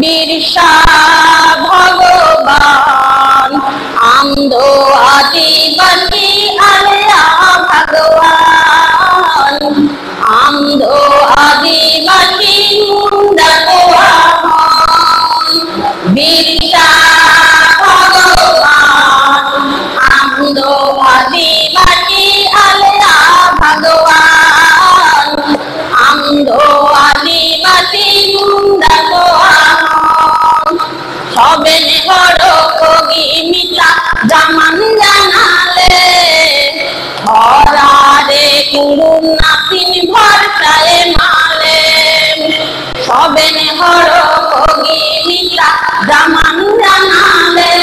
বিরসা ভগবান, আন্ধ আদিবাসী আল্লাহ ভগবান, আন্ধ আদিবাসী মুন্ডা বিরসা ভগবান, আন্ধ আদিবাসী আল্লাহ ভগবান, আন্ধ আদিবাসী মুন্ডা সবেন হর কগি মিতা জামান জানালে হরারে কুরু নাতিন ভরসায় মালে সবেন হর কগি মিতা জামান জানালে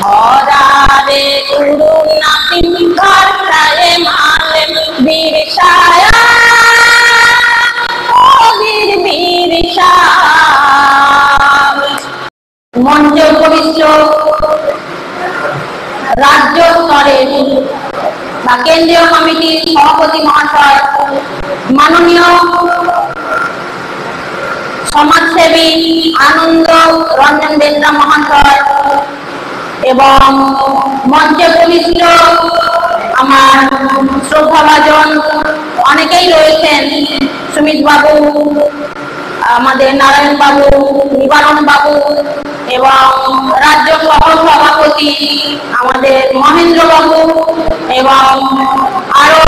হরারে কুরু নাতিন ভরসায় মালে বিরসায়া বিরসা মঞ্চে উপবিষ্ট রাজ্য স্তরের বা কেন্দ্রীয় কমিটির সভাপতি মহাশয়, মাননীয় সমাজসেবী আনন্দ রঞ্জন বেদরা মহাশয় এবং মঞ্চে উপবিষ্ট আমার শ্রদ্ধাভাজন অনেকেই রয়েছেন, সুমিত বাবু, আমাদের নারায়ণ বাবু, নিবারণ বাবু এবং রাজ্য সহ সভাপতি আমাদের মহেন্দ্র বাবু এবং আরো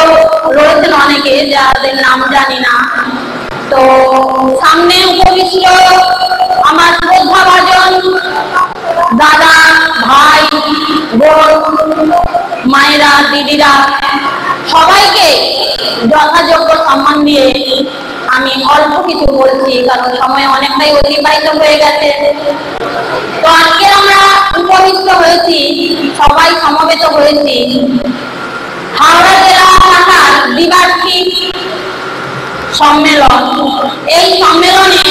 রয়েছেন অনেকে যাদের নাম জানি না। তো সামনে উপবিষ্ট আমার শ্রদ্ধাভাজন দাদা, ভাই, বোন, মায়েরা, দিদিরা, সবাইকে যথাযোগ্য সম্মান দিয়ে আমি অল্প কিছু বলছি, কারণ সময় অনেকটাই অতিবাহিত হয়ে গেছে। তো আজকে আমরা উপবিষ্ট হয়েছি, সবাই সমবেত হয়েছি হাওড়া জেলা শাখার দ্বিবার্ষিক সম্মেলন। এই সম্মেলনে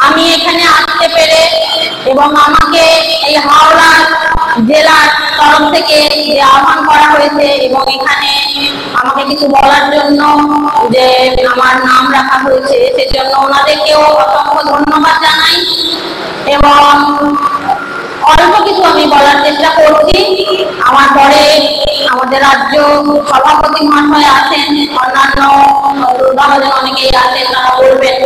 আমি এখানে আসতে পেরে এবং আমাকে এই হাওড়া জেলার তরফ থেকে যে আহ্বান করা হয়েছে এবং এখানে আমাকে কিছু বলার জন্য যে আমার নাম রাখা হয়েছে, সেজন্য ওনাদেরকেও অসংখ্য ধন্যবাদ জানাই এবং অল্প কিছু আমি বলার চেষ্টা করছি। আমার পরে আমাদের রাজ্য সভাপতি মহাশয় আছেন, অন্যান্য অনেকেই আছেন, তারা বলবেন।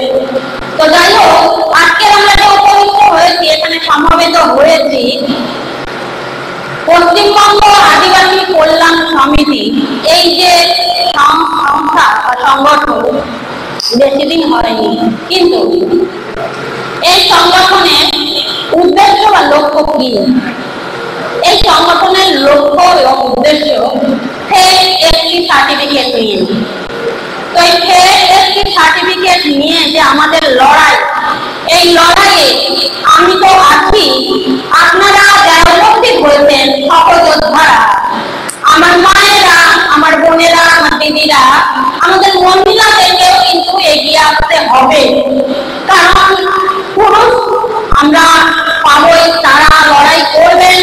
তো যাই হোক, আজকে আমরা যে উপস্থিত হয়েছি, এখানে সমবেত হয়েছি পশ্চিমবঙ্গ আদিবাসী কল্যাণ সমিতি, এই যে সংস্থা বা সংগঠন বেশি দিন হয়নি, কিন্তু এই সংগঠনের উদ্দেশ্য বা লক্ষ্য কি? এই সংগঠনের লক্ষ্য এবং উদ্দেশ্য ফেক এসটি সার্টিফিকেট নিয়ে। তো এই ফেক এসটি সার্টিফিকেট নিয়ে যে আমাদের লড়াই, এই লড়াইয়ে আমি তো আছি, আপনারা যারা উপস্থিত হয়েছেন সহযোদ্ধারা, আমার মায়েরা, আমার বোনেরা, আমার দিদিরা, আমাদের মহিলাদেরকেও কিন্তু এগিয়ে আসতে হবে। কারণ পুরুষ আমরা পাবই, তারা লড়াই করবেন,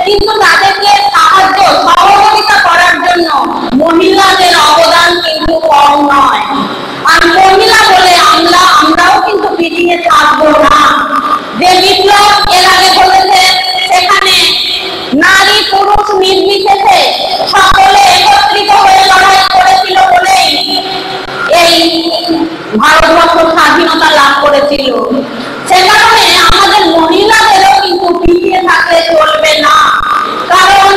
কিন্তু তাদেরকে সাহায্য সহযোগিতা করার জন্য মহিলাদের অবদান কিন্তু কম নয়। আর মহিলা বলে আমরাও কিন্তু পিছিয়ে থাকবো না। যে বিপ্লব এর আগে হয়েছে, সেখানে নারী পুরুষ নির্বিশেষে সকলে একত্রিত হয়ে লড়াই করেছিল বলেই এই ভারতবর্ষ স্বাধীনতা লাভ করেছিল। সে কারণে আমাদের মহিলাদেরও কিন্তু পিছিয়ে থাকলে চলবে না, কারণ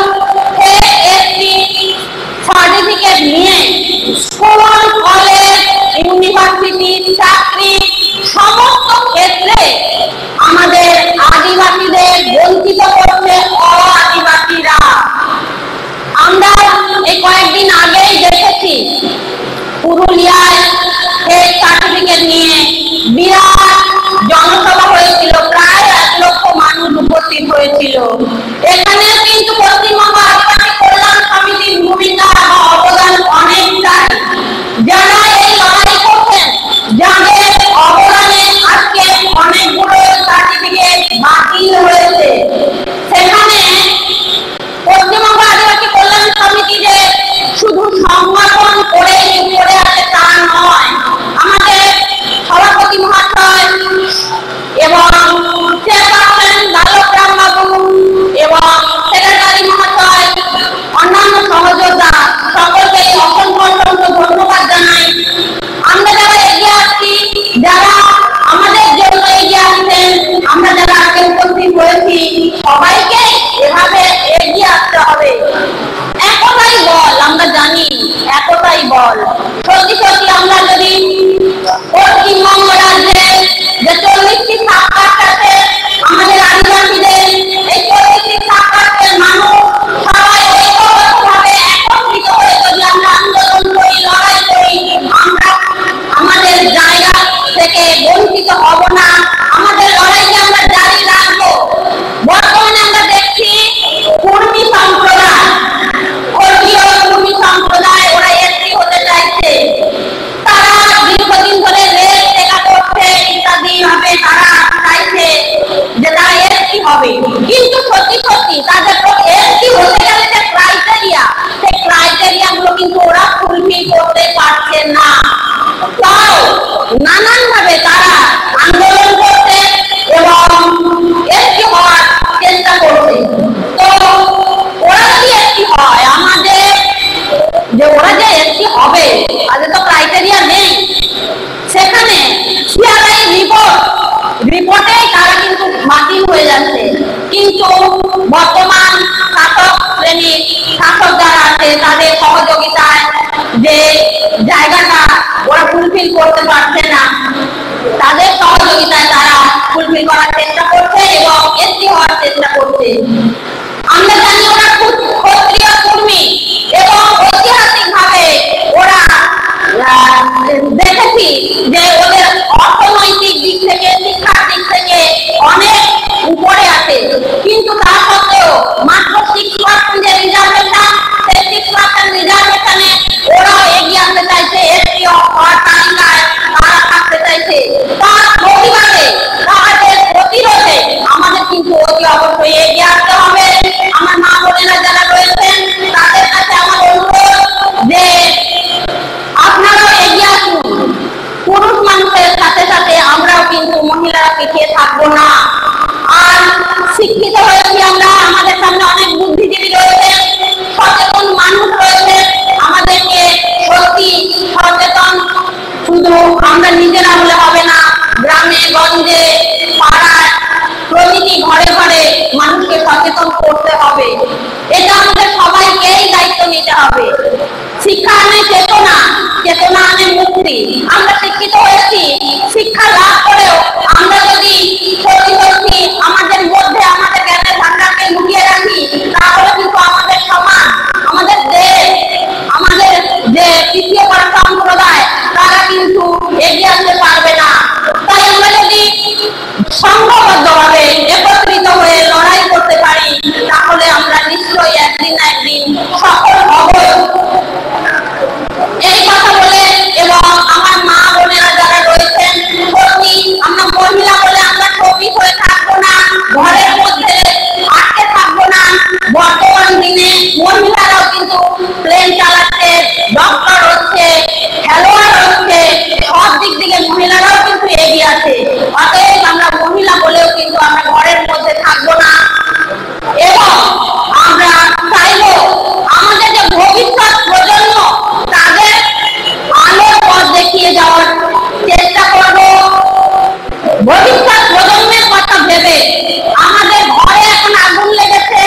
ওরা ফুলফিল করতে পারছে না। তাও নানান ভাবে তারা আন্দোলন করছে এবং একটি হওয়ার চেষ্টা করছে। তো ওরা যদি একটি হয়, আমাদের যে ওরা যে একটি হবে তাদের তো ক্রাইটেরিয়া নেই। সেখানে সিআরআই রিপোর্টে তারা কিন্তু বাতিল হয়ে যাচ্ছে। কিন্তু বর্তমান শাসক শ্রেণীর শাসক যারা আছে তাদের সহযোগিতায় যে জায়গাটা ওরা ফুলফিল করতে পারছে না, তাদের সহযোগিতায় তারা ফুলফিল করার চেষ্টা করছে এবং এসটি হওয়ার চেষ্টা করছে। আমরা জানি ওরা খুব ক্ষত্রিয় কর্মী এবং ঐতিহাসিকভাবে ওরা দেখেছি যে ওদের অর্থনৈতিক দিক থেকে, শিক্ষার দিক থেকে অনেক উপরে আছে। কিন্তু তা সত্ত্বেও মাত্র 6% যে রিজার্ভেশন, সেই 6% রিজার্ভেশনে ওরাও এগিয়ে আসতে চাইছে, এসটি হওয়ার তালিকায় তারা থাকতে চাইছে। তার প্রতিবাদে, তাদের প্রতিরোধে আমাদের কিন্তু অতি অবশ্যই এগিয়ে আসতে হবে। আমার মা বোনেরা যারা রয়েছেন তাদের কাছে আমার অনুরোধ যে আপনারাও এগিয়ে আসুন। পুরুষ মানুষের সাথে সাথে আমরাও কিন্তু মহিলারা পিছিয়ে থাকবো না। আর শিক্ষিত হয়েছি আমরা, আমাদের সামনে অনেক বুদ্ধিজীবী রয়েছে, সচেতন মানুষ রয়েছে। আমাদেরকে সত্যি সচেতন শুধু আমরা নিজেরা হলে হবে না, গ্রামে গঞ্জে পাড়ায় প্রতিটি ঘরে ঘরে মানুষকে সচেতন করতে হবে। এটা আমাদের সবাইকেই দায়িত্ব নিতে হবে। শিক্ষা আনে চেতনা, চেতনা আনে মুক্তি। আমরা শিক্ষিত হয়েছি, শিক্ষা লাভ করেও আমরা যদি সত্যি সত্যি আমাদের মধ্যে আমাদের জ্ঞানের ভান্ডারকে লুকিয়ে রাখি, তাহলে কিন্তু আমাদের সমাজ, আমাদের দেশ, আমাদের যে তৃতীয় পড়া সম্প্রদায় তারা কিন্তু এগিয়ে আসতে পারবে না। তাই আমরা যদি সংঘবদ্ধভাবে একত্রিত হয়ে লড়াই করতে পারি, তাহলে আমরা নিশ্চয়ই একদিন না একদিন সফল হব। এই কথা বলে এবং আমার মা বোনেরা যারা রয়েছেন, সত্যি আমরা মহিলা বলে আমরা শোপিস হয়ে থাকবো না, ঘরের মধ্যে আটকে থাকবো না। বর্তমান দিনে মহিলারাও কিন্তু প্লেন চালাচ্ছে, ডক্টর হচ্ছে, খেলোয়াড় হচ্ছে, সব দিক থেকে মহিলারাও কিন্তু এগিয়ে আছে। অতএব আমরা মহিলা বলেও কিন্তু আমরা ঘরের মধ্যে থাকবো না এবং আমরা চাইবো আমাদের যে ভবিষ্যৎ প্রজন্ম তাদের আলোর পথ দেখিয়ে যাওয়ার চেষ্টা করব। ভবিষ্যৎ প্রজন্মের কথা ভেবে আমাদের ঘরে এখন আগুন লেগেছে,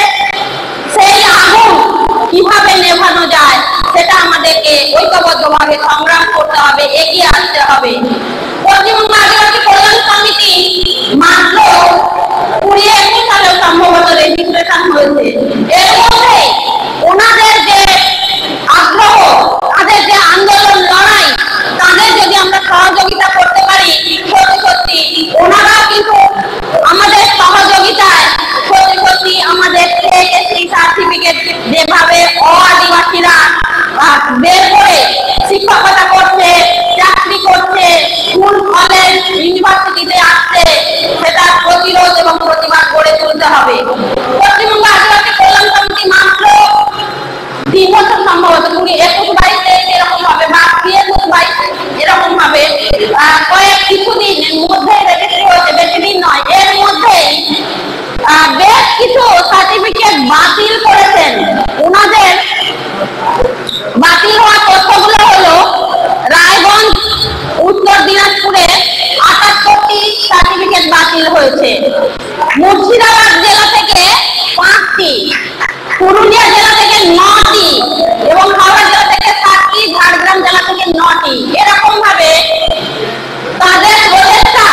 সেই আগুন কিভাবে নেভানো যায় সেটা আমাদেরকে ঐক্যবদ্ধভাবে সংগ্রাম করতে হবে, এগিয়ে আসতে হবে। পশ্চিমবঙ্গ আদিবাসী কল্যাণ সমিতি মাত্র 2021 সালে সম্ভবত রেজিস্ট্রেশন হয়েছে। এর মধ্যে ওনাদের যে আগ্রহ, তাদের যে আন্দোলন, লড়াই, তাদের যদি আমরা সহযোগিতা করতে পারি, সত্যি সত্যি ওনারাও কিন্তু আমাদের সহযোগিতায় সত্যি সত্যি আমাদের এসটি সার্টিফিকেট যেভাবে আদিবাসীরা বের করে শিক্ষকতা করছে, চাকরি করছে, স্কুল কলেজ ইউনিভার্সিটিতে আসছে, সেটা প্রতিরোধ এবং প্রতিবাদ গড়ে তুলতে হবে। পশ্চিমবঙ্গ আদিবাসী কল্যাণ সমিতি মাত্র 3 বছর সম্ভবত 21-22 এরকম ভাবে বা 23-22 এরকম ভাবে কিছুদিন মধ্যে রেজিস্ট্রি হয়েছে, বেশি দিন নয়। এর মধ্যেই বেশ কিছু সার্টিফিকেট বাতিল করেছেন। ওনাদের বাতিল হওয়া তথ্যগুলো হলো রায়গঞ্জ, উত্তর দিনাজপুরে 78টি সার্টিফিকেট বাতিল হয়েছে, মুর্শিদাবাদ জেলা থেকে 5টি, পুরুলিয়া জেলা থেকে 9টি এবং হাওড়া জেলা থেকে 7টি, ঝাড়গ্রাম জেলা থেকে 9টি। এরকম ভাবে তাদের প্রচেষ্টা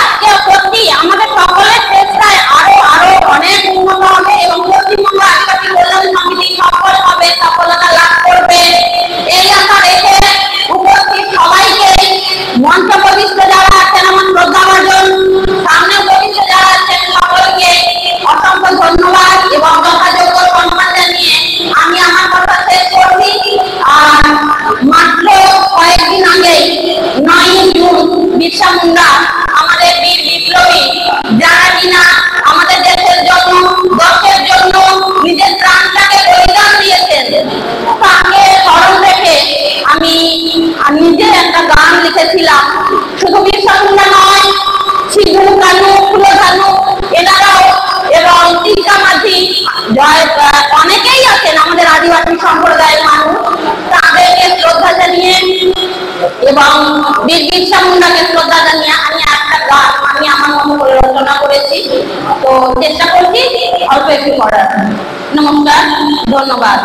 সত্যি আমাদের সকলের চেষ্টায় আরো আরো অনেক উন্নত হবে এবং পশ্চিমবঙ্গ আদিবাসী কল্যাণ সমিতি সফল হবে, সফলতা লাভ করবে। এই আশা রেখে উপস্থিত সবাইকে, মঞ্চ প্রবিষ্ট যারা আছেন আমার শ্রদ্ধাভাজন, সামনে প্রবিষ্ট যারা আছেন সকলকে অসংখ্য ধন্যবাদ এবং যথাযোগ্য সম্মান জানিয়ে আমি আমার কথা শেষ করছি। আর মাত্র কয়েকদিন আগে 9 করেছিলাম। শুধু বিরসা মুন্ডা নয়, সিধু কানু, ফুলো কানু এনারাও এবং তিলকা মাঝি অনেকেই আছেন আমাদের আদিবাসী সম্প্রদায়ের মানুষ, তাদেরকে শ্রদ্ধা জানিয়ে এবং বীর বিরসা মুন্ডাকে শ্রদ্ধা জানিয়ে আমি একটা গান আমি আমার মতো করে রচনা করেছি। তো চেষ্টা করছি অল্প একটু করার। নমস্কার, ধন্যবাদ।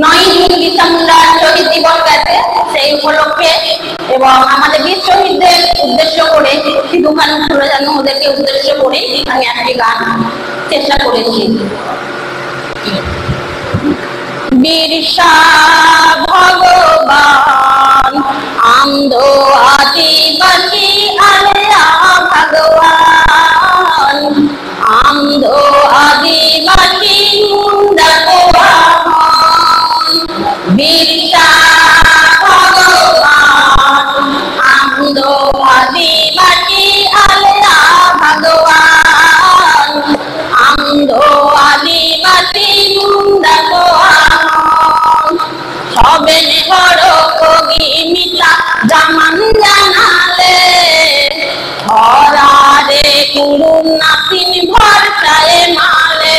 9 জুন বিরসা মুন্ডার শহীদ দিবস গেছে, সেই উপলক্ষে এবং আমাদের বীর শহীদদের উদ্দেশ্য করে, সিধু কানু, ফুলো কানু ওদেরকে উদ্দেশ্য করে আমি একটি গান চেষ্টা করেছি। বিরসা ভগবান আন্ধ আদিবাসী আলেয়া ভগবান আন্ধ আদিবাসী মুন্ডা বিরসা ভগবান আন্ধ আদিবাসী আলেয়া ভগবান আন্ধ আদিবাসী মুন্ডা সবে নেহর কগি মিতা জামান জানালে ধরারে কুরুন নাতিন ভরসায় মালে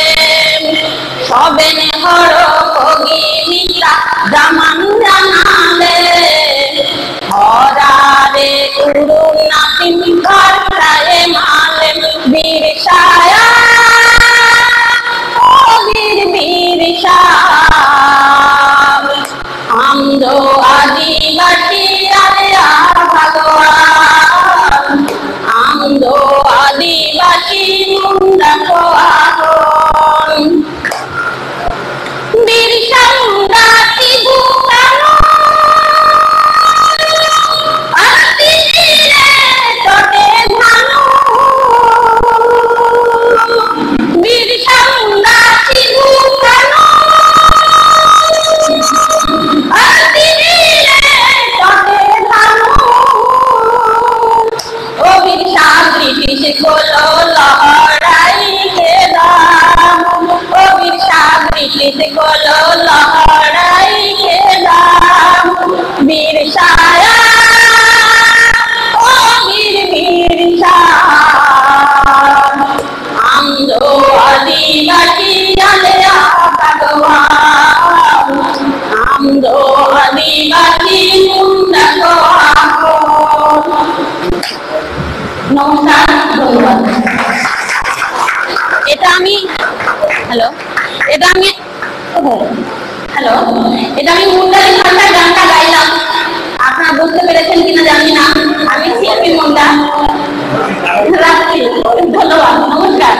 সবে নেহর কগি মিতা জামান জানালে ধরারে কুরুন নাতিন ভরসায় মালে বিরসায়া ও বীর বিরসা আন্ধ আদিবাসী আলেয়া ভগবান আন্ধ আদিবাসী মুন্ডা বিরসা মুন্ডা সিধু কানু তটে ধানু বিরসা মুন্ডা সিধু কানু ব্রিটিশ কোলো লহরাই কে দাম ও বিরসা ব্রিটিশ কোলো লহরাই কে দাম বিরসায়া ও বীর বিরসা আন্ধ আদিবাসী আলেয়া ভগবান আন্ধ আদিবাসী মুন্ডা নমস্কার, ধন্যবাদ। এটা আমি মুন্ডারি ভাষায় গানটা গাইলাম। আপনারা বুঝতে পেরেছেন কিনা জানি না। আমি শিল্পী মুন্ডা। রাখছি, ধন্যবাদ, নমস্কার।